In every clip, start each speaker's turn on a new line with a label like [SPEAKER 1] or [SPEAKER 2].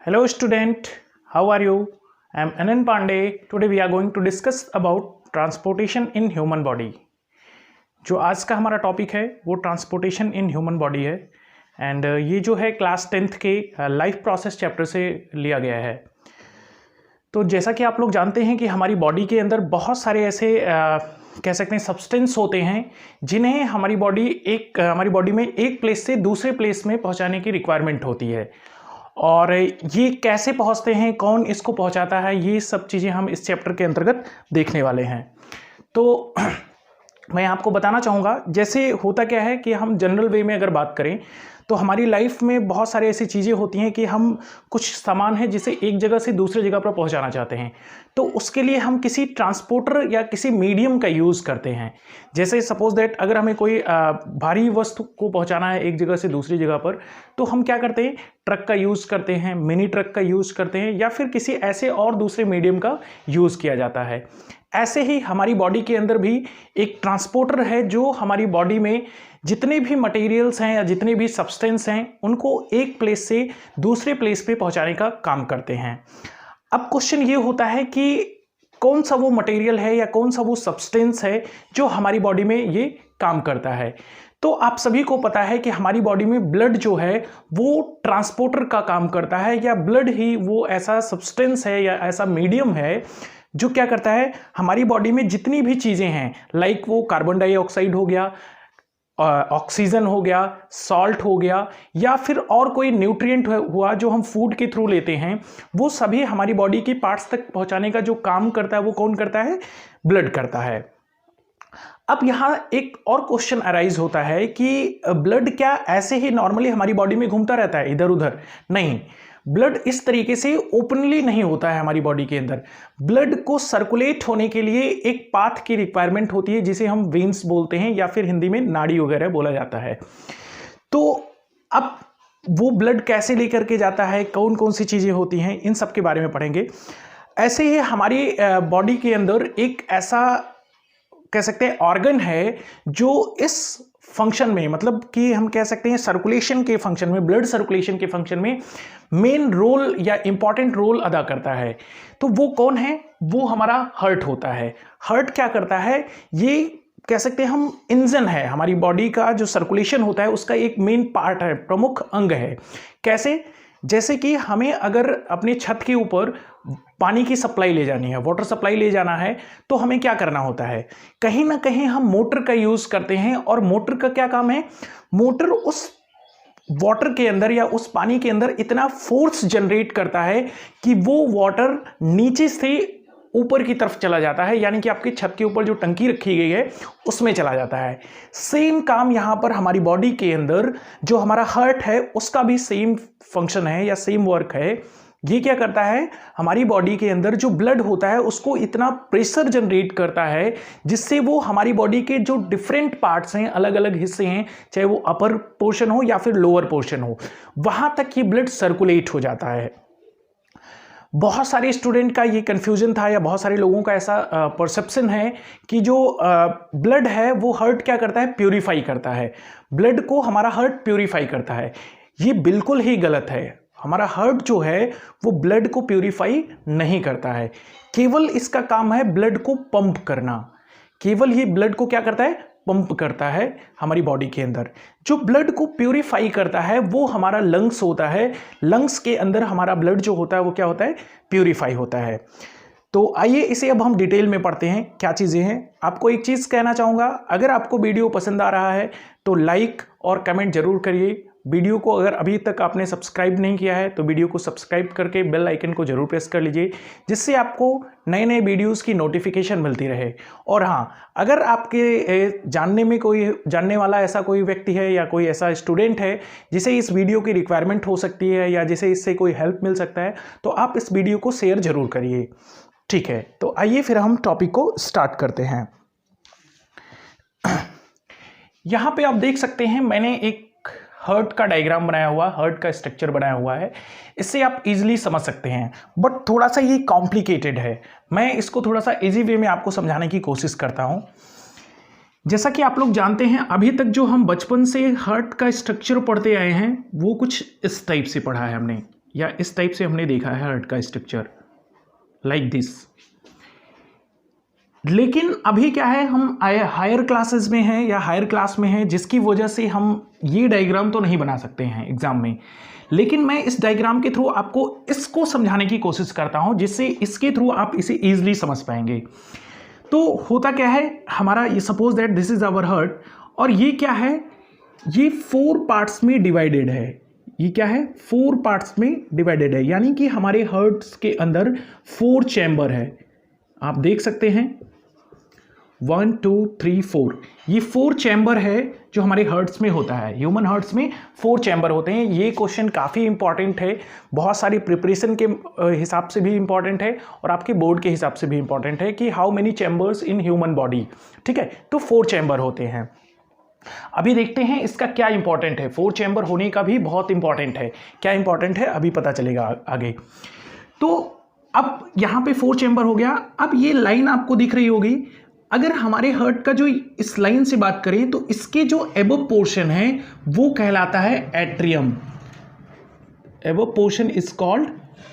[SPEAKER 1] Hello student, how are you? I am Anand Pandey. Today we are going to discuss about transportation in human body. जो आज का हमारा topic है वो transportation in human body है and ये जो है क्लास 10th के लाइफ प्रोसेस चैप्टर से लिया गया है। तो जैसा कि आप लोग जानते हैं कि हमारी बॉडी के अंदर बहुत सारे ऐसे कह सकते हैं सब्सटेंस होते हैं जिन्हें हमारी बॉडी में एक प्लेस से दूसरे प्लेस में पहुंचाने की रिक्वायरमेंट होती है। और ये कैसे पहुंचते हैं, कौन इसको पहुंचाता है, ये सब चीज़ें हम इस चैप्टर के अंतर्गत देखने वाले हैं। तो मैं आपको बताना चाहूँगा, जैसे होता क्या है कि हम जनरल वे में अगर बात करें तो हमारी लाइफ में बहुत सारे ऐसी चीज़ें होती हैं कि हम कुछ सामान है जिसे एक जगह से दूसरी जगह पर पहुंचाना चाहते हैं, तो उसके लिए हम किसी ट्रांसपोर्टर या किसी मीडियम का यूज़ करते हैं। जैसे सपोज दैट अगर हमें कोई भारी वस्तु को पहुंचाना है एक जगह से दूसरी जगह पर, तो हम क्या करते हैं, ट्रक का यूज़ करते हैं, मिनी ट्रक का यूज़ करते हैं, या फिर किसी ऐसे और दूसरे मीडियम का यूज़ किया जाता है। ऐसे ही हमारी बॉडी के अंदर भी एक ट्रांसपोर्टर है जो हमारी बॉडी में जितने भी मटेरियल्स हैं या जितने भी सब्सटेंस हैं उनको एक प्लेस से दूसरे प्लेस पे पहुंचाने का काम करते हैं। अब क्वेश्चन ये होता है कि कौन सा वो मटेरियल है या कौन सा वो सब्सटेंस है जो हमारी बॉडी में ये काम करता है। तो आप सभी को पता है कि हमारी बॉडी में ब्लड जो है वो ट्रांसपोर्टर का काम करता है, या ब्लड ही वो ऐसा सब्सटेंस है या ऐसा मीडियम है जो क्या करता है, हमारी बॉडी में जितनी भी चीज़ें हैं, लाइक वो कार्बन डाइऑक्साइड हो गया, ऑक्सीजन हो गया, सॉल्ट हो गया, या फिर और कोई न्यूट्रिएंट हुआ जो हम फूड के थ्रू लेते हैं, वो सभी हमारी बॉडी की पार्ट्स तक पहुंचाने का जो काम करता है वो कौन करता है, ब्लड करता है। अब यहाँ एक और क्वेश्चन अराइज होता है कि ब्लड क्या ऐसे ही नॉर्मली हमारी बॉडी में घूमता रहता है इधर उधर? नहीं, ब्लड इस तरीके से ओपनली नहीं होता है हमारी बॉडी के अंदर। ब्लड को सर्कुलेट होने के लिए एक पाथ की रिक्वायरमेंट होती है जिसे हम वेन्स बोलते हैं, या फिर हिंदी में नाड़ी वगैरह बोला जाता है। तो अब वो ब्लड कैसे लेकर के जाता है, कौन कौन सी चीज़ें होती हैं, इन सब के बारे में पढ़ेंगे। ऐसे ही हमारी बॉडी के अंदर एक ऐसा कह सकते हैं ऑर्गन है जो इस फंक्शन में, मतलब कि हम कह सकते हैं सर्कुलेशन के फंक्शन में, ब्लड सर्कुलेशन के फंक्शन में मेन रोल या इंपॉर्टेंट रोल अदा करता है। तो वो कौन है? वो हमारा हार्ट होता है। हार्ट क्या करता है, ये कह सकते हैं हम इंजन है, हमारी बॉडी का जो सर्कुलेशन होता है उसका एक मेन पार्ट है, प्रमुख अंग है। कैसे? जैसे कि हमें अगर अपनी छत के ऊपर पानी की सप्लाई ले जानी है, वाटर सप्लाई ले जाना है, तो हमें क्या करना होता है, कहीं ना कहीं हम मोटर का यूज करते हैं। और मोटर का क्या काम है, मोटर उस वाटर के अंदर या उस पानी के अंदर इतना फोर्स जनरेट करता है कि वो वाटर नीचे से ऊपर की तरफ चला जाता है, यानी कि आपकी छत के ऊपर जो टंकी रखी गई है उसमें चला जाता है। सेम काम यहां पर हमारी बॉडी के अंदर जो हमारा हार्ट है उसका भी सेम फंक्शन है या सेम वर्क है। ये क्या करता है, हमारी बॉडी के अंदर जो ब्लड होता है उसको इतना प्रेशर जनरेट करता है जिससे वो हमारी बॉडी के जो डिफरेंट पार्ट्स हैं, अलग अलग हिस्से हैं, चाहे वो अपर पोर्शन हो या फिर लोअर पोर्शन हो, वहां तक ये ब्लड सर्कुलेट हो जाता है। बहुत सारे स्टूडेंट का ये कंफ्यूजन था, या बहुत सारे लोगों का ऐसा परसेप्शन है कि जो ब्लड है वो हार्ट क्या करता है, प्यूरिफाई करता है, ब्लड को हमारा हार्ट प्यूरिफाई करता है। ये बिल्कुल ही गलत है। हमारा हार्ट जो है वो ब्लड को प्यूरिफाई नहीं करता है, केवल इसका काम है ब्लड को पंप करना। केवल ये ब्लड को क्या करता है, पंप करता है हमारी बॉडी के अंदर। जो ब्लड को प्यूरिफाई करता है वो हमारा लंग्स होता है। लंग्स के अंदर हमारा ब्लड जो होता है वो क्या होता है, प्यूरिफाई होता है। तो आइए इसे अब हम डिटेल में पढ़ते हैं, क्या चीज़ें हैं। आपको एक चीज़ कहना चाहूँगा, अगर आपको वीडियो पसंद आ रहा है तो लाइक और कमेंट जरूर करिए। वीडियो को अगर अभी तक आपने सब्सक्राइब नहीं किया है तो वीडियो को सब्सक्राइब करके बेल आइकन को जरूर प्रेस कर लीजिए, जिससे आपको नए नए वीडियोस की नोटिफिकेशन मिलती रहे। और हाँ, अगर आपके जानने वाला ऐसा कोई व्यक्ति है या कोई ऐसा स्टूडेंट है जिसे इस वीडियो की रिक्वायरमेंट हो सकती है या जिसे इससे कोई हेल्प मिल सकता है, तो आप इस वीडियो को शेयर जरूर करिए। ठीक है, तो आइए फिर हम टॉपिक को स्टार्ट करते हैं। यहाँ पे आप देख सकते हैं मैंने एक हार्ट का डायग्राम बनाया हुआ, हार्ट का स्ट्रक्चर बनाया हुआ है। इससे आप इजीली समझ सकते हैं, बट थोड़ा सा ये कॉम्प्लिकेटेड है। मैं इसको थोड़ा सा इजी वे में आपको समझाने की कोशिश करता हूँ। जैसा कि आप लोग जानते हैं, अभी तक जो हम बचपन से हार्ट का स्ट्रक्चर पढ़ते आए हैं वो कुछ इस टाइप से पढ़ा है हमने। या इस टाइप से हमने देखा है हार्ट का स्ट्रक्चर, लाइक दिस। लेकिन अभी क्या है, हम हायर क्लासेस में हैं या हायर क्लास में हैं, जिसकी वजह से हम ये डायग्राम तो नहीं बना सकते हैं एग्जाम में। लेकिन मैं इस डायग्राम के थ्रू आपको इसको समझाने की कोशिश करता हूं, जिससे इसके थ्रू आप इसे ईजिली समझ पाएंगे। तो होता क्या है हमारा, ये suppose that this is our heart, और ये क्या है, ये 4 पार्ट्स में डिवाइडेड है। ये क्या है, 4 पार्ट्स में डिवाइडेड है, यानी कि हमारे हार्ट्स के अंदर 4 चैम्बर है। आप देख सकते हैं 1 2 3 4, ये 4 चैम्बर है जो हमारे हार्ट्स में होता है। ह्यूमन हार्ट्स में 4 चैम्बर होते हैं। ये क्वेश्चन काफ़ी इंपॉर्टेंट है, बहुत सारी प्रिपरेशन के हिसाब से भी इंपॉर्टेंट है और आपके बोर्ड के हिसाब से भी इंपॉर्टेंट है कि how many chambers in human body. ठीक है, तो 4 चैम्बर होते हैं। अभी देखते हैं इसका क्या इंपॉर्टेंट है। 4 चैम्बर होने का भी बहुत इंपॉर्टेंट है। क्या इंपॉर्टेंट है अभी पता चलेगा आगे। तो अब यहाँ पे 4 चैम्बर हो गया। अब ये लाइन आपको दिख रही होगी, अगर हमारे हार्ट का जो इस लाइन से बात करें तो इसके जो एबव पोर्शन है वो कहलाता है atrium. Above portion is called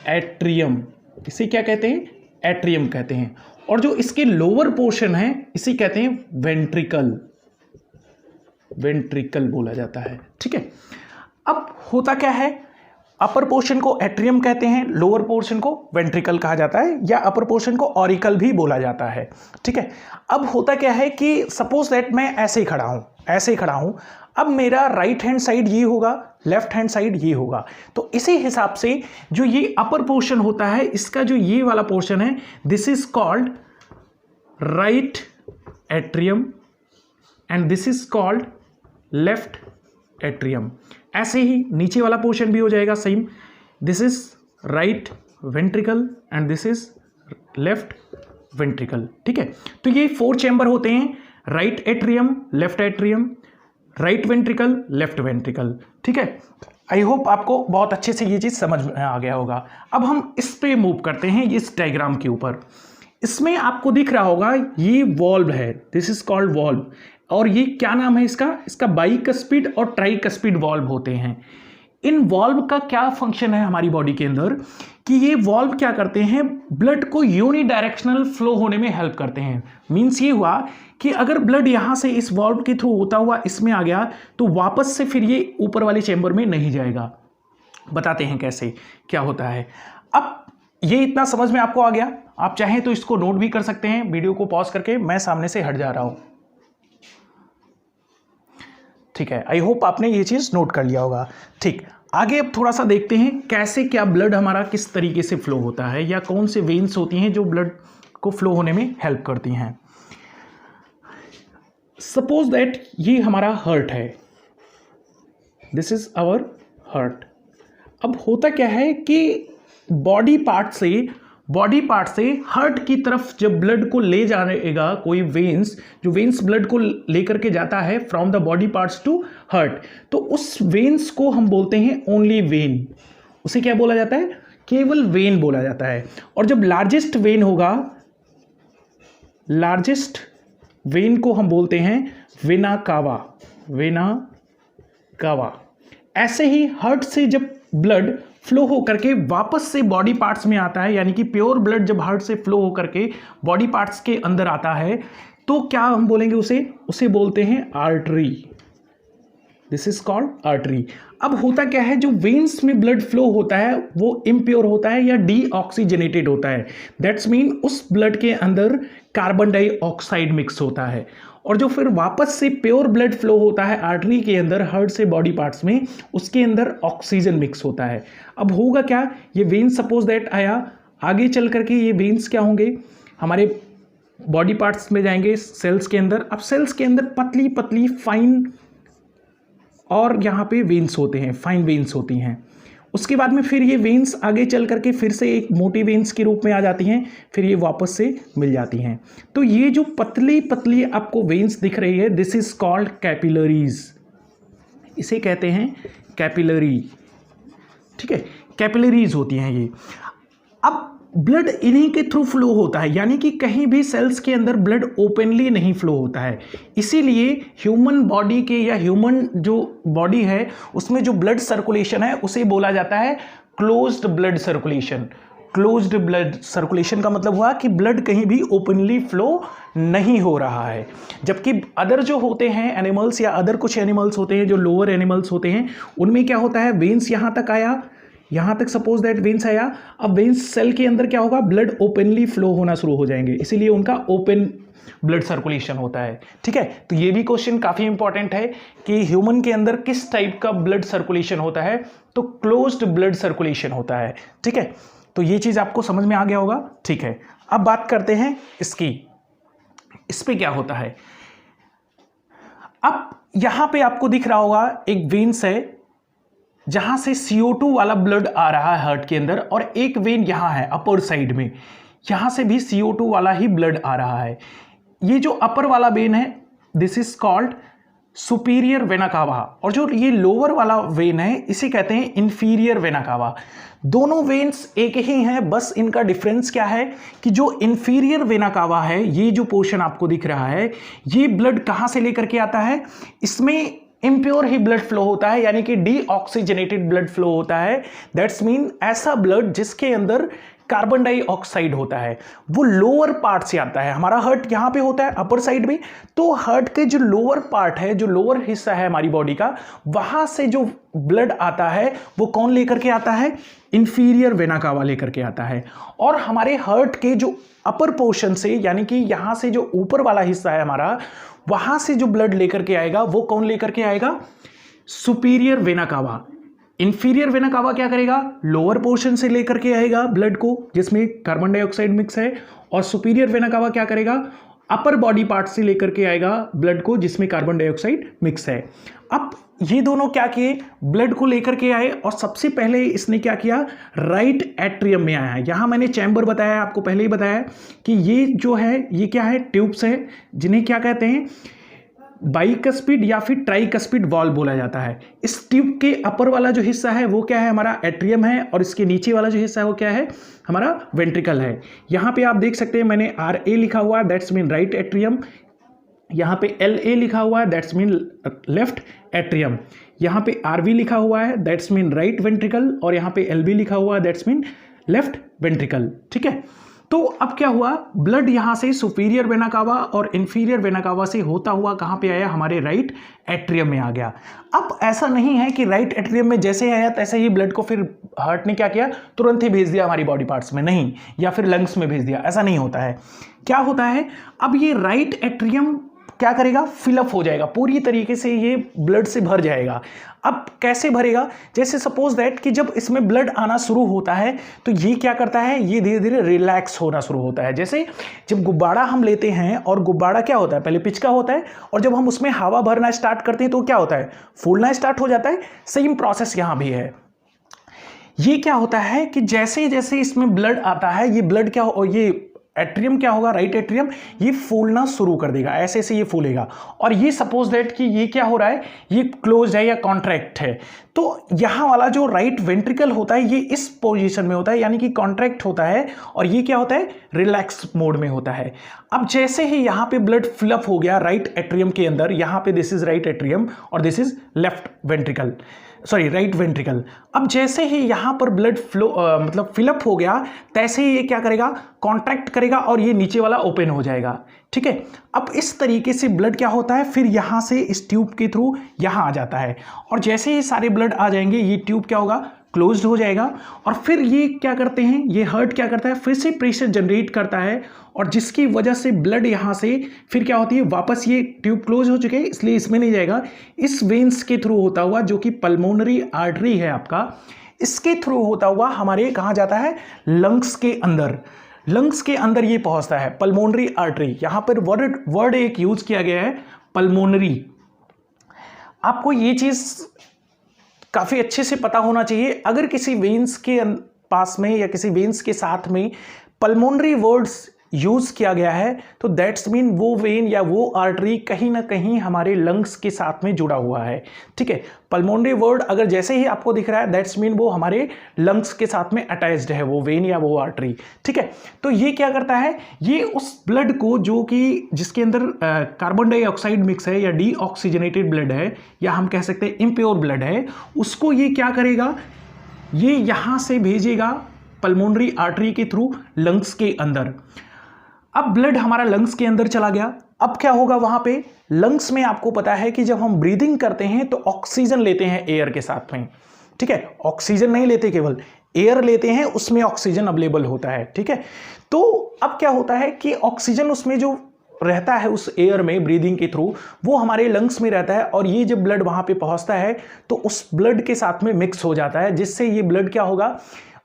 [SPEAKER 1] atrium. इसे क्या कहते हैं, एट्रियम कहते हैं। और जो इसके लोअर पोर्शन है इसे कहते हैं वेंट्रिकल। वेंट्रिकल बोला जाता है। ठीक है, अब होता क्या है, अपर पोर्शन को एट्रियम कहते हैं, लोअर पोर्शन को वेंट्रिकल कहा जाता है, या अपर पोर्शन को ऑरिकल भी बोला जाता है। ठीक है, अब होता क्या है कि सपोज दैट मैं ऐसे ही खड़ा हूं, ऐसे ही खड़ा हूं। अब मेरा राइट हैंड साइड ये होगा, लेफ्ट हैंड साइड ये होगा। तो इसी हिसाब से जो ये अपर पोर्शन होता है, इसका जो ये वाला पोर्शन है, this is called right atrium and this is called left atrium. ऐसे ही नीचे वाला पोर्शन भी हो जाएगा same, this is right ventricle and this is left ventricle. ठीक है, तो ये 4 चैम्बर होते हैं, right atrium, left atrium, right ventricle, left ventricle. ठीक है, आई होप आपको बहुत अच्छे से ये चीज़ समझ में आ गया होगा। अब हम इस पे मूव करते हैं, इस डायग्राम के ऊपर। इसमें आपको दिख रहा होगा ये वॉल्व है, दिस इज कॉल्ड वॉल्व। और ये क्या नाम है इसका बाइकस्पिड और ट्राइकस्पिड वॉल्व होते हैं। इन वॉल्व का क्या फंक्शन है हमारी बॉडी के अंदर, कि ये वॉल्व क्या करते हैं, ब्लड को यूनिडायरेक्शनल फ्लो होने में हेल्प करते हैं। मीन्स ये हुआ कि अगर ब्लड यहाँ से इस वॉल्व के थ्रू होता हुआ इसमें आ गया तो वापस से फिर ये ऊपर वाले चैम्बर में नहीं जाएगा। बताते हैं कैसे क्या होता है। अब ये इतना समझ में आपको आ गया, आप चाहें तो इसको नोट भी कर सकते हैं, वीडियो को पॉज करके। मैं सामने से हट जा रहा हूं। ठीक है, आई होप आपने ये चीज नोट कर लिया होगा। ठीक, आगे अब थोड़ा सा देखते हैं कैसे क्या ब्लड हमारा किस तरीके से फ्लो होता है, या कौन से वेन्स होती हैं जो ब्लड को फ्लो होने में हेल्प करती हैं। सपोज दैट ये हमारा हार्ट है, दिस इज आवर हार्ट। अब होता क्या है कि बॉडी पार्ट से हार्ट की तरफ जब ब्लड को ले जाएगा कोई वेन्स, जो वेन्स ब्लड को लेकर के जाता है from the body parts to heart, तो उस वेन्स को हम बोलते हैं ओनली वेन। उसे क्या बोला जाता है, केवल वेन बोला जाता है। और जब लार्जेस्ट वेन होगा, लार्जेस्ट वेन को हम बोलते हैं वेना कावा। Vena cava. ऐसे ही हार्ट से जब ब्लड फ्लो हो करके वापस से बॉडी पार्ट्स में आता है, यानी कि प्योर ब्लड जब हार्ट से फ्लो हो करके बॉडी पार्ट्स के अंदर आता है, तो क्या हम बोलेंगे उसे बोलते हैं artery. This is called artery. अब होता क्या है, जो वेन्स में ब्लड फ्लो होता है वो इम्प्योर होता है या डीऑक्सीजनेटेड होता है। दैट्स मीन उस ब्लड के अंदर कार्बन डाइऑक्साइड मिक्स होता है। और जो फिर वापस से प्योर ब्लड फ्लो होता है आर्टरी के अंदर हार्ट से बॉडी पार्ट्स में, उसके अंदर ऑक्सीजन मिक्स होता है। अब होगा क्या, ये वेन सपोज दैट आया, आगे चल करके ये वेन्स क्या होंगे, हमारे बॉडी पार्ट्स में जाएंगे, सेल्स के अंदर। अब सेल्स के अंदर पतली पतली फाइन और यहाँ पे वेन्स होते हैं, फाइन वेन्स होती हैं। उसके बाद में फिर ये वेन्स आगे चल करके फिर से एक मोटी वेन्स के रूप में आ जाती हैं, फिर ये वापस से मिल जाती हैं। तो ये जो पतली पतली आपको वेन्स दिख रही है, दिस इज कॉल्ड कैपिलरीज। इसे कहते हैं कैपिलरी। ठीक है, कैपिलरीज होती हैं ये। अब ब्लड इन्हीं के थ्रू फ्लो होता है, यानी कि कहीं भी सेल्स के अंदर ब्लड ओपनली नहीं फ्लो होता है। इसीलिए ह्यूमन बॉडी के या ह्यूमन जो बॉडी है उसमें जो ब्लड सर्कुलेशन है उसे बोला जाता है closed blood circulation. Closed blood circulation का मतलब हुआ कि ब्लड कहीं भी ओपनली फ्लो नहीं हो रहा है। जबकि अदर जो होते हैं एनिमल्स या अदर कुछ एनिमल्स होते हैं जो लोअर एनिमल्स होते हैं, उनमें क्या होता है, वेन्स यहाँ तक आया, यहाँ तक सपोज दैट वेन्स आया, अब वेन्स सेल के अंदर क्या होगा, ब्लड ओपनली फ्लो होना शुरू हो जाएंगे, इसीलिए उनका ओपन ब्लड सर्कुलेशन होता है। ठीक है, तो ये भी क्वेश्चन काफी इंपॉर्टेंट है कि ह्यूमन के अंदर किस टाइप का ब्लड सर्कुलेशन होता है, तो क्लोज्ड ब्लड सर्कुलेशन होता है। ठीक है, तो ये चीज आपको समझ में आ गया होगा। ठीक है, अब बात करते हैं इसकी, इस पे क्या होता है। अब यहां पे आपको दिख रहा होगा एक वेन्स है जहां से CO2 वाला ब्लड आ रहा है हार्ट के अंदर, और एक वेन यहां है अपर साइड में, यहां से भी CO2 वाला ही ब्लड आ रहा है। ये जो अपर वाला वेन है this is called superior vena cava, और जो ये लोअर वाला वेन है इसे कहते हैं इंफीरियर वेना कावा। दोनों वेन्स एक ही हैं, बस इनका डिफरेंस क्या है कि जो इंफीरियर वेना कावा है, ये जो पोर्शन आपको दिख रहा है, ये ब्लड कहां से लेकर के आता है, इसमें इम्प्योर ही ब्लड फ्लो होता है, यानी कि डीऑक्सीजनेटेड ब्लड फ्लो होता है। दैट्स मीन ऐसा ब्लड जिसके अंदर कार्बन डाइऑक्साइड होता है, वो लोअर पार्ट से आता है। हमारा हार्ट यहाँ पे होता है अपर साइड में, तो हार्ट के जो लोअर पार्ट है, जो लोअर हिस्सा है हमारी बॉडी का, वहां से जो ब्लड आता है वो कौन लेकर के आता है, इंफीरियर वेना कावा लेकर के आता है। और हमारे हार्ट के जो अपर पोर्शन से, यानी कि यहां से जो ऊपर वाला हिस्सा है हमारा, वहां से जो ब्लड लेकर के आएगा वो कौन लेकर के आएगा, superior vena cava. Inferior vena cava क्या करेगा, लोअर पोर्शन से लेकर के आएगा ब्लड को जिसमें कार्बन डाइऑक्साइड मिक्स है, और सुपीरियर वेना कावा क्या करेगा, अपर बॉडी पार्ट से लेकर के आएगा ब्लड को जिसमें कार्बन डाइऑक्साइड मिक्स है। अब ये दोनों क्या किए, ब्लड को लेकर के आए, और सबसे पहले इसने क्या किया, राइट एट्रियम में आया है। यहां मैंने चैम्बर बताया, आपको पहले ही बताया कि ये जो है ये क्या है, ट्यूब्स है, जिन्हें क्या कहते हैं, बाइकस्पिड या फिर ट्राइकस्पिड वॉल्व बोला जाता है। इस ट्यूब के अपर वाला जो हिस्सा है वो क्या है, हमारा एट्रियम है, और इसके नीचे वाला जो हिस्सा है वो क्या है, हमारा वेंट्रिकल है। यहाँ पे आप देख सकते हैं मैंने RA लिखा हुआ है, दैट्स मीन राइट एट्रियम। यहाँ पे LA लिखा हुआ है, दैट्स मीन लेफ्ट एट्रियम। यहाँ पे RV लिखा हुआ है, दैट्स मीन राइट वेंट्रिकल, और यहाँ पे LB लिखा हुआ है, दैट्स मीन लेफ्ट वेंट्रिकल। ठीक है, तो अब क्या हुआ, ब्लड यहां से सुपीरियर वेना कावा और इंफीरियर वेना कावा से होता हुआ कहां पे आया, हमारे राइट एट्रियम में आ गया। अब ऐसा नहीं है कि राइट एट्रियम में जैसे आया तैसे ही ब्लड को फिर हार्ट ने क्या किया, तुरंत ही भेज दिया हमारी बॉडी पार्ट्स में, नहीं, या फिर लंग्स में भेज दिया, ऐसा नहीं होता है। क्या होता है, अब ये राइट एट्रियम क्या करेगा, फिलअप हो जाएगा, पूरी तरीके से ये ब्लड से भर जाएगा। अब कैसे भरेगा, जैसे सपोज दैट कि जब इसमें ब्लड आना शुरू होता है तो ये क्या करता है, ये धीरे धीरे रिलैक्स होना शुरू होता है। जैसे जब गुब्बारा हम लेते हैं, और गुब्बारा क्या होता है, पहले पिचका होता है, और जब हम उसमें हवा भरना स्टार्ट करते हैं तो क्या होता है, फूलना स्टार्ट हो जाता है। सेम प्रोसेस यहाँ भी है। ये क्या होता है कि जैसे जैसे इसमें ब्लड आता है, ये ब्लड क्या हो, ये एट्रियम क्या होगा, राइट एट्रियम, ये फूलना शुरू कर देगा, ऐसे ऐसे ये फूलेगा। और ये सपोज दैट कि ये क्या हो रहा है, ये क्लोज है या कॉन्ट्रैक्ट है, तो यहाँ वाला जो राइट वेंट्रिकल होता है ये इस पोजीशन में होता है, यानी कि कॉन्ट्रैक्ट होता है, और ये क्या होता है, रिलैक्स मोड में होता है। अब जैसे ही यहाँ पे ब्लड फिलअप हो गया राइट एट्रियम के अंदर, यहाँ पे दिस इज राइट एट्रियम और this is left ventricle, sorry right ventricle. अब जैसे ही यहाँ पर ब्लड फ्लो मतलब फिलअप हो गया, तैसे ही ये क्या करेगा, कॉन्ट्रैक्ट करेगा, और ये नीचे वाला ओपन हो जाएगा। ठीक है, अब इस तरीके से ब्लड क्या होता है, फिर यहाँ से इस ट्यूब के थ्रू यहाँ आ जाता है, और जैसे ही सारे ब्लड आ जाएंगे ये ट्यूब क्या होगा, क्लोज्ड हो जाएगा। और फिर ये क्या करते हैं, ये हार्ट क्या करता है, फिर से प्रेशर जनरेट करता है, और जिसकी वजह से ब्लड यहाँ से फिर क्या होती है, वापस ये ट्यूब क्लोज हो चुके हैं इसलिए इसमें नहीं जाएगा, इस वेन्स के थ्रू होता हुआ, जो कि पल्मोनरी आर्टरी है आपका, इसके थ्रू होता हुआ हमारे कहाँ जाता है, लंग्स के अंदर। लंग्स के अंदर ये पहुंचता है, पल्मोनरी आर्टरी। यहां पर वर्ड एक यूज किया गया है, पल्मोनरी। आपको ये चीज काफी अच्छे से पता होना चाहिए। अगर किसी वेन्स के पास में या किसी वेन्स के साथ में पल्मोनरी वर्ड्स यूज किया गया है, तो दैट्स मीन वो वेन या वो आर्टरी कहीं ना कहीं हमारे लंग्स के साथ में जुड़ा हुआ है। ठीक है, पल्मोनरी वर्ड अगर जैसे ही आपको दिख रहा है, दैट्स मीन वो हमारे लंग्स के साथ में अटैच्ड है, वो वेन या वो आर्टरी। ठीक है, तो ये क्या करता है, ये उस ब्लड को जो कि जिसके अंदर कार्बन डाइऑक्साइड मिक्स है या डीऑक्सीजनेटेड ब्लड है, या हम कह सकते हैं इम्प्योर ब्लड है, उसको ये क्या करेगा, ये यहाँ से भेजेगा पल्मोनरी आर्टरी के थ्रू लंग्स के अंदर। अब ब्लड हमारा लंग्स के अंदर चला गया, अब क्या होगा वहां पे लंग्स में, आपको पता है कि जब हम ब्रीदिंग करते हैं तो ऑक्सीजन लेते हैं एयर के साथ में, ठीक है, ऑक्सीजन नहीं लेते, केवल एयर लेते हैं, उसमें ऑक्सीजन अवेलेबल होता है, ठीक है। तो अब क्या होता है कि ऑक्सीजन उसमें जो रहता है उस एयर में ब्रीदिंग के थ्रू, वो हमारे लंग्स में रहता है, और ये जब ब्लड वहां पे पहुंचता है तो उस ब्लड के साथ में मिक्स हो जाता है, जिससे ये ब्लड क्या होगा,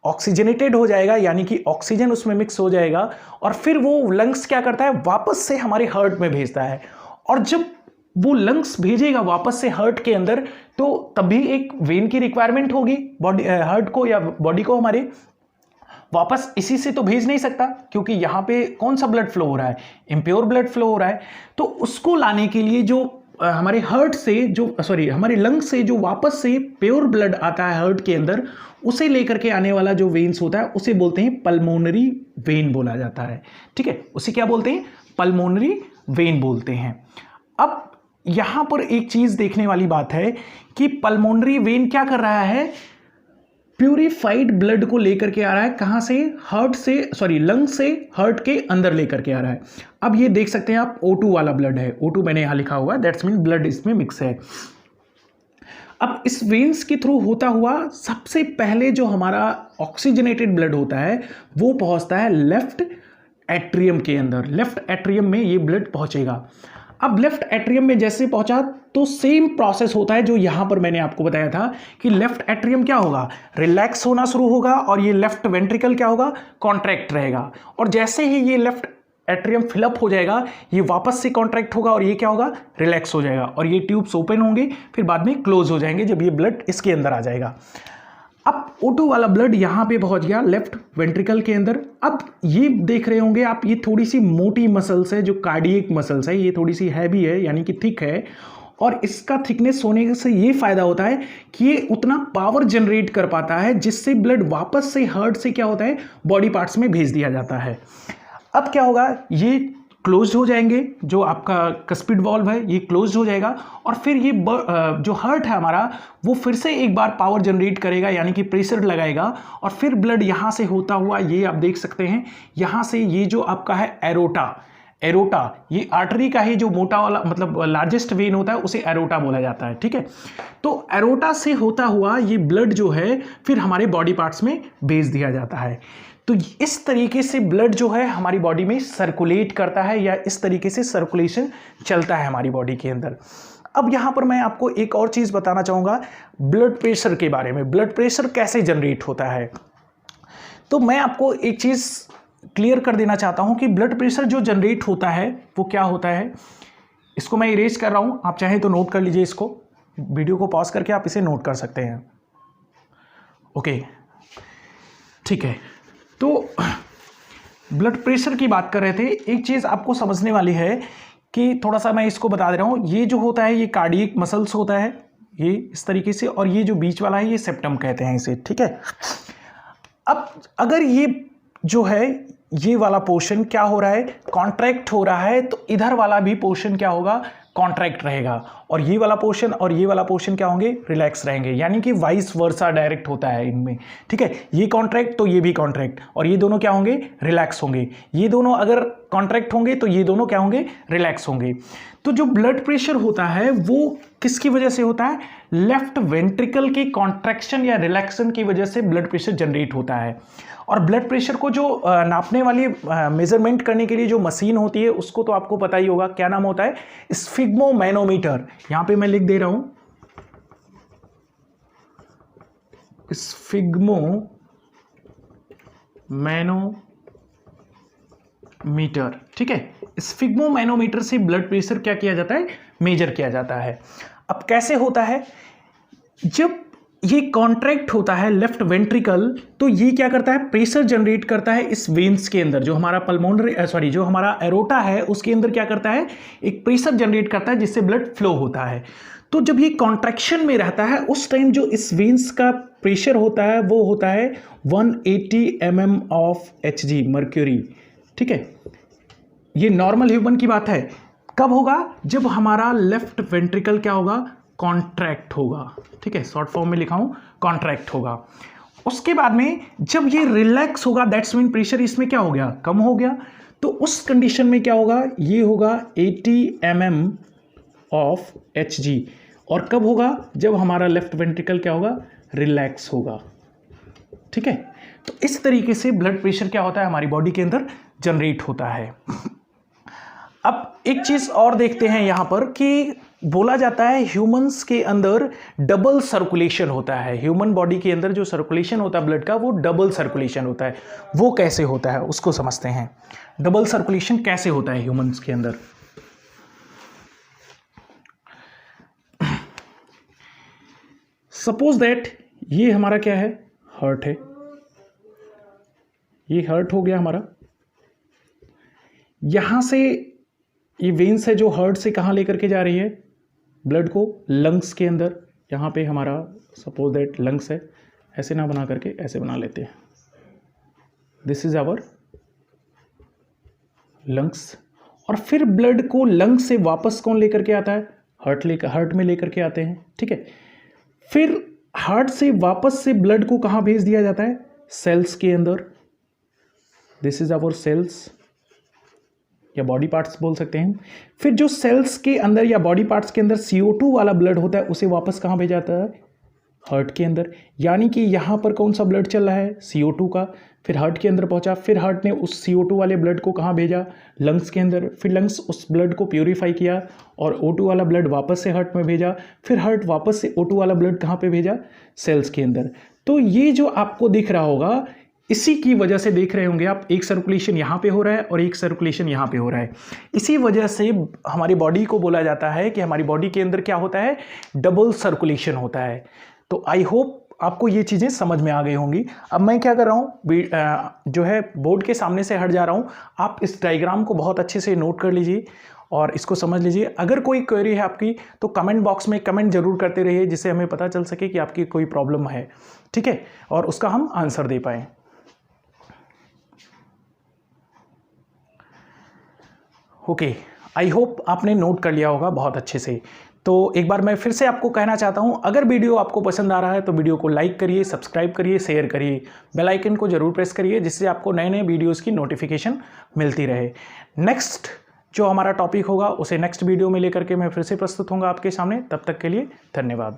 [SPEAKER 1] ऑक्सीजनेटेड हो जाएगा, यानी कि ऑक्सीजन उसमें मिक्स हो जाएगा, और फिर वो लंग्स क्या करता है, वापस से हमारे हार्ट में भेजता है। और जब वो लंग्स भेजेगा वापस से हार्ट के अंदर, तो तभी एक वेन की रिक्वायरमेंट होगी बॉडी, हार्ट को या बॉडी को हमारे वापस इसी से तो भेज नहीं सकता, क्योंकि यहाँ पे कौन सा ब्लड फ्लो हो रहा है, इम्प्योर ब्लड फ्लो हो रहा है। तो उसको लाने के लिए जो हमारे हार्ट से जो हमारे लंग्स से जो वापस से प्योर ब्लड आता है हार्ट के अंदर, उसे लेकर के आने वाला जो वेन्स होता है उसे बोलते हैं पल्मोनरी वेन बोला जाता है, ठीक है, उसे क्या बोलते हैं, पल्मोनरी वेन बोलते हैं। अब यहां पर एक चीज देखने वाली बात है कि पल्मोनरी वेन क्या कर रहा है, प्यूरिफाइड ब्लड को लेकर के आ रहा है, कहां से, हार्ट से, लंग से हार्ट के अंदर लेकर के आ रहा है। अब ये देख सकते हैं आप, O2 वाला ब्लड है, O2 मैंने यहां लिखा हुआ है, दैट्स मीन ब्लड इसमें मिक्स है। अब इस वेन्स के थ्रू होता हुआ सबसे पहले जो हमारा ऑक्सीजनेटेड ब्लड होता है वो पहुंचता है लेफ्ट एट्रियम के अंदर, लेफ्ट एट्रियम में ये ब्लड पहुंचेगा। अब लेफ्ट एट्रियम में जैसे पहुंचा तो सेम प्रोसेस होता है जो यहां पर मैंने आपको बताया था कि लेफ्ट एट्रियम क्या होगा, रिलैक्स होना शुरू होगा, और ये लेफ्ट वेंट्रिकल क्या होगा, कॉन्ट्रैक्ट रहेगा, और जैसे ही ये लेफ्ट एट्रियम फिलअप हो जाएगा ये वापस से कॉन्ट्रैक्ट होगा और ये क्या होगा, रिलैक्स हो जाएगा, और ये ट्यूब्स ओपन होंगे, फिर बाद में क्लोज हो जाएंगे जब ये ब्लड इसके अंदर आ जाएगा। अब O2 वाला ब्लड यहाँ पे पहुँच गया लेफ्ट वेंट्रिकल के अंदर। अब ये देख रहे होंगे आप, ये थोड़ी सी मोटी मसल्स है, जो कार्डियक मसल्स है, ये थोड़ी सी हैवी है, यानी कि थिक है, और इसका थिकनेस होने से ये फायदा होता है कि ये उतना पावर जनरेट कर पाता है, जिससे ब्लड वापस से हार्ट से क्या होता है, बॉडी पार्ट्स में भेज दिया जाता है। अब क्या होगा, ये क्लोज हो जाएंगे, जो आपका कस्पिड वॉल्व है ये क्लोज हो जाएगा, और फिर ये जो हार्ट है हमारा वो फिर से एक बार पावर जनरेट करेगा, यानी कि प्रेशर लगाएगा, और फिर ब्लड यहाँ से होता हुआ, ये आप देख सकते हैं यहाँ से, ये जो आपका है एरोटा, ये आर्टरी का ही जो मोटा वाला मतलब लार्जेस्ट वेन होता है उसे एरोटा बोला जाता है, ठीक है। तो एरोटा से होता हुआ ये ब्लड जो है फिर हमारे बॉडी पार्ट्स में भेज दिया जाता है। तो इस तरीके से ब्लड जो है हमारी बॉडी में सर्कुलेट करता है, या इस तरीके से सर्कुलेशन चलता है हमारी बॉडी के अंदर। अब यहाँ पर मैं आपको एक और चीज़ बताना चाहूँगा ब्लड प्रेशर के बारे में, ब्लड प्रेशर कैसे जनरेट होता है। तो मैं आपको एक चीज़ क्लियर कर देना चाहता हूँ कि ब्लड प्रेशर जो जनरेट होता है वो क्या होता है। इसको मैं इरेज कर रहा हूँ, आप चाहें तो नोट कर लीजिए, इसको वीडियो को पॉज करके आप इसे नोट कर सकते हैं, ओके, ठीक है। तो ब्लड प्रेशर की बात कर रहे थे, एक चीज़ आपको समझने वाली है कि थोड़ा सा मैं इसको बता दे रहा हूँ, ये जो होता है ये कार्डियक मसल्स होता है, ये इस तरीके से, और ये जो बीच वाला है ये सेप्टम कहते हैं इसे, ठीक है। अब अगर ये जो है ये वाला पोर्शन क्या हो रहा है, कॉन्ट्रैक्ट हो रहा है, तो इधर वाला भी पोर्शन क्या होगा, कॉन्ट्रैक्ट रहेगा, और ये वाला पोर्शन और ये वाला पोर्शन क्या होंगे, रिलैक्स रहेंगे, यानी कि वाइस वर्सा डायरेक्ट होता है इनमें, ठीक है। ये कॉन्ट्रैक्ट तो ये भी कॉन्ट्रैक्ट, और ये दोनों क्या होंगे, रिलैक्स होंगे। ये दोनों अगर कॉन्ट्रैक्ट होंगे तो ये दोनों क्या होंगे, रिलैक्स होंगे। तो जो ब्लड प्रेशर होता है वो किसकी वजह से होता है, लेफ्ट वेंट्रिकल की कॉन्ट्रैक्शन या रिलैक्सन की वजह से ब्लड प्रेशर जनरेट होता है। और ब्लड प्रेशर को जो नापने वाली मेजरमेंट करने के लिए जो मशीन होती है उसको तो आपको पता ही होगा, क्या नाम होता है, स्फिग्मोमैनोमीटर। यहां पे मैं लिख दे रहा हूं स्फिग्मोमैनोमीटर, ठीक है। स्फिग्मोमैनोमीटर से ब्लड प्रेशर क्या किया जाता है, मेजर किया जाता है। अब कैसे होता है, जब ये कॉन्ट्रैक्ट होता है लेफ्ट वेंट्रिकल, तो ये क्या करता है, प्रेशर जनरेट करता है इस वेन्स के अंदर, जो हमारा पल्मोनरी जो हमारा एरोटा है उसके अंदर क्या करता है, एक प्रेशर जनरेट करता है जिससे ब्लड फ्लो होता है। तो जब ये कॉन्ट्रैक्शन में रहता है उस टाइम जो इस वेन्स का प्रेशर होता है वो होता है 180 mm ऑफ Hg मर्क्यूरी, ठीक है। ये नॉर्मल ह्यूमन की बात है। कब होगा, जब हमारा लेफ्ट वेंट्रिकल क्या होगा, कॉन्ट्रैक्ट होगा, ठीक है, शॉर्ट फॉर्म में लिखा हूं, कॉन्ट्रैक्ट होगा। उसके बाद में जब ये रिलैक्स होगा, दैट्स मीन प्रेशर इसमें क्या हो गया, कम हो गया, तो उस कंडीशन में क्या होगा, ये होगा 80 mm ऑफ Hg। और कब होगा, जब हमारा लेफ्ट वेंट्रिकल क्या होगा, रिलैक्स होगा। ठीक है, तो इस तरीके से ब्लड प्रेशर क्या होता है हमारी बॉडी के अंदर जनरेट होता है। अब एक चीज और देखते हैं यहां पर कि बोला जाता है ह्यूमंस के अंदर डबल सर्कुलेशन होता है। ह्यूमन बॉडी के अंदर जो सर्कुलेशन होता है ब्लड का, वो डबल सर्कुलेशन होता है। वो कैसे होता है उसको समझते हैं। डबल सर्कुलेशन कैसे होता है ह्यूमंस के अंदर। सपोज दैट ये हमारा क्या है, हार्ट है, ये हार्ट हो गया हमारा। यहां से ये वेन्स है जो हार्ट से कहां लेकर के जा रही है ब्लड को, लंग्स के अंदर। यहां पे हमारा सपोज दैट लंग्स है, ऐसे ना बना करके ऐसे बना लेते हैं, दिस इज आवर लंग्स। और फिर ब्लड को लंग्स से वापस कौन लेकर के आता है, हार्ट में लेकर के आते हैं। ठीक है, फिर हार्ट से वापस से ब्लड को कहां भेज दिया जाता है, सेल्स के अंदर, दिस इज आवर सेल्स या बॉडी पार्ट्स बोल सकते हैं। फिर जो सेल्स के अंदर या बॉडी पार्ट्स के अंदर CO2 वाला ब्लड होता है, उसे वापस कहां भेजा जाता है, हार्ट के अंदर। यानी कि यहां पर कौन सा ब्लड चल रहा है, CO2 का, फिर हार्ट के अंदर पहुंचा, फिर हार्ट ने उस CO2 वाले ब्लड को कहां भेजा, लंग्स के अंदर, फिर लंग्स उस ब्लड को प्योरीफाई किया और O2 वाला ब्लड वापस से हार्ट में भेजा, फिर हार्ट वापस से O2 वाला ब्लड कहां पे भेजा, सेल्स के अंदर। तो ये जो आपको दिख रहा होगा, इसी की वजह से देख रहे होंगे आप, एक सर्कुलेशन यहाँ पे हो रहा है और एक सर्कुलेशन यहाँ पे हो रहा है। इसी वजह से हमारी बॉडी को बोला जाता है कि हमारी बॉडी के अंदर क्या होता है, डबल सर्कुलेशन होता है। तो आई होप आपको ये चीज़ें समझ में आ गई होंगी। अब मैं क्या कर रहा हूँ, जो है बोर्ड के सामने से हट जा रहा हूँ। आप इस डायग्राम को बहुत अच्छे से नोट कर लीजिए और इसको समझ लीजिए। अगर कोई क्वेरी है आपकी तो कमेंट बॉक्स में कमेंट जरूर करते रहिए, जिससे हमें पता चल सके कि आपकी कोई प्रॉब्लम है। ठीक है, और उसका हम आंसर दे पाएँ। ओके, आई होप आपने नोट कर लिया होगा बहुत अच्छे से। तो एक बार मैं फिर से आपको कहना चाहता हूं, अगर वीडियो आपको पसंद आ रहा है तो वीडियो को लाइक करिए, सब्सक्राइब करिए, शेयर करिए, बेल आइकन को जरूर प्रेस करिए, जिससे आपको नए नए वीडियोस की नोटिफिकेशन मिलती रहे। नेक्स्ट जो हमारा टॉपिक होगा उसे नेक्स्ट वीडियो में लेकर के मैं फिर से प्रस्तुत होऊंगा आपके सामने। तब तक के लिए धन्यवाद।